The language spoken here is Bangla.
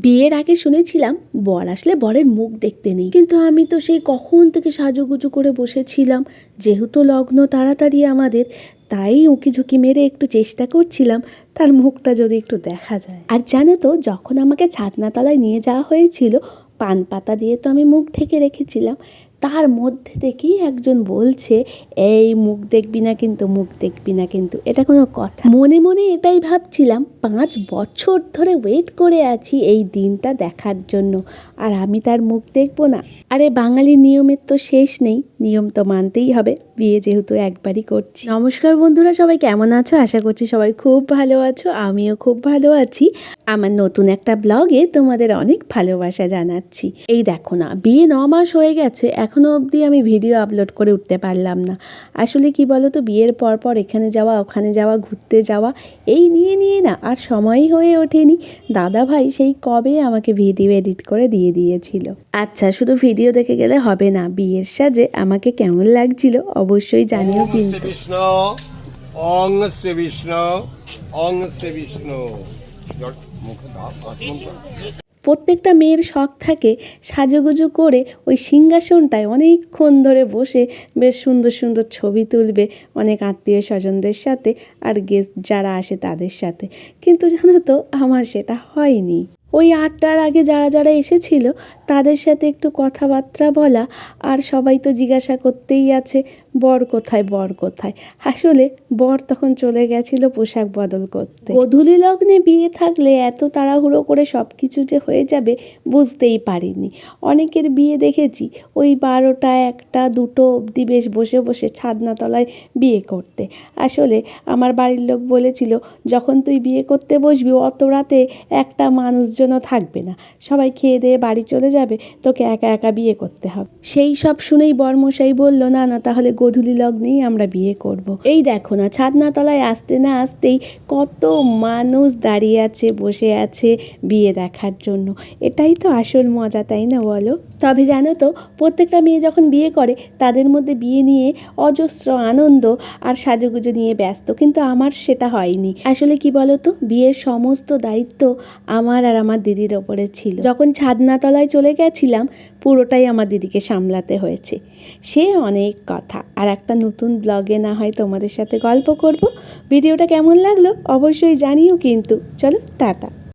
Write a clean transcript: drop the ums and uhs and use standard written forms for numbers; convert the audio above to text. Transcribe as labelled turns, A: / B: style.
A: বিয়ের আগে শুনেছিলাম বর আসলে বরের মুখ দেখতে নেই, কিন্তু আমি তো সেই কখন থেকে সাজুগুজু করে বসেছিলাম। যেহেতু লগ্ন তাড়াতাড়ি আমাদের, তাই উঁকি ঝুঁকি মেরে একটু চেষ্টা করছিলাম তার মুখটা যদি একটু দেখা যায়। আর জানো তো, যখন আমাকে ছাদনাতলায় নিয়ে যাওয়া হয়েছিল, পান পাতা দিয়ে তো আমি মুখ ঢেকে রেখেছিলাম। তার মধ্যে থেকেই একজন বলছে, এই মুখ দেখবি না কিন্তু, মুখ দেখবি না কিন্তু। এটা কোনো কথা? মনে মনে এটাই ভাবছিলাম, 5 বছর ধরে ওয়েট করে আছি এই দিনটা দেখার জন্য, আর আমি তার মুখ দেখবো না? আরে বাঙালি নিয়মের তো শেষ নেই, নিয়ম তো মানতেই হবে, বিয়ে যেহেতু একবারই করছি। নমস্কার বন্ধুরা, সবাই কেমন আছো? আশা করছি সবাই খুব ভালো আছো, আমিও খুব ভালো আছি। আমার নতুন একটা ব্লগে তোমাদের অনেক ভালোবাসা জানাচ্ছি। এই দেখো না, বিয়ে 9 মাস হয়ে গেছে, এখনো অবধি আমি ভিডিও আপলোড করে উঠতে পারলাম না। আসলে কি বলো তো, বিয়ের পর এখানে যাওয়া ওখানে যাওয়া, ঘুরতে যাওয়া, এই নিয়ে না আর সময়ই হয়ে ওঠেনি। দাদা ভাই সেই কবে আমাকে ভিডিও এডিট করে দিয়ে দিয়েছিল। আচ্ছা, শুধু ভিডিও দেখে গেলে হবে না, বিয়ের সাজে আমাকে কেমন লাগছিল অবশ্যই জানিও কিন্তু।
B: ওং শ্রী বিষ্ণু, ওং শ্রী বিষ্ণু।
A: প্রত্যেকটা মেয়ের শখ থাকে সাজুগুজু করে ওই সিংহাসনটায় অনেকক্ষণ ধরে বসে বেশ সুন্দর সুন্দর ছবি তুলবে অনেক আত্মীয় স্বজনদের সাথে আর গেস্ট যারা আসে তাদের সাথে। কিন্তু জানো তো, আমার সেটা হয়নি। ওই 8টার আগে যারা যারা এসেছিল তাদের সাথে একটু কথাবার্তা বলা, আর সবাই তো জিজ্ঞাসা করতেই আছে বর কোথায়, বর কোথায়। আসলে বর তখন চলে গেছিল পোশাক বদল করতে। গোধূলি লগ্নে বিয়ে থাকলে এত তাড়াহুড়ো করে সব কিছু যে হয়ে যাবে বুঝতেই পারিনি। অনেকের বিয়ে দেখেছি ওই 12টা 1টা 2টো অবধি বেশ বসে বসে ছাদনাতলায় বিয়ে করতে। আসলে আমার বাড়ির লোক বলেছিল, যখন তুই বিয়ে করতে বসবি অত রাতে একটা মানুষজনও থাকবে না, সবাই খেয়ে দিয়ে বাড়ি চলে যাবে, তোকে একা একা বিয়ে করতে হবে। সেই সব শুনেই বরমশাই বলল, না না, তাহলে গোধূলি লগ্নেই আমরা বিয়ে করব। এই দেখো না, ছাদনাতলায় আসতে না আসতেই কত মানুষ দাঁড়িয়ে আছে, বসে আছে বিয়ে দেখার জন্য। এটাই তো আসল মজা, তাই না বলো? তবে জানো তো, প্রত্যেকটা মেয়ে যখন বিয়ে করে তাদের মধ্যে বিয়ে নিয়ে অজস্র আনন্দ আর সাজুগুজু নিয়ে ব্যস্ত, কিন্তু আমার সেটা হয়নি। আসলে কি বলো তো, বিয়ের সমস্ত দায়িত্ব আমার আর আমার দিদির ওপরে ছিল। যখন ছাদনাতলায় চলে গেছিলাম পুরোটাই আমার দিদিকে সামলাতে হয়েছে। সে অনেক কথা, আর একটা নতুন ব্লগে না হয় তোমাদের সাথে গল্প করব। ভিডিওটা কেমন লাগলো অবশ্যই জানিও কিন্তু। চলো, টাটা।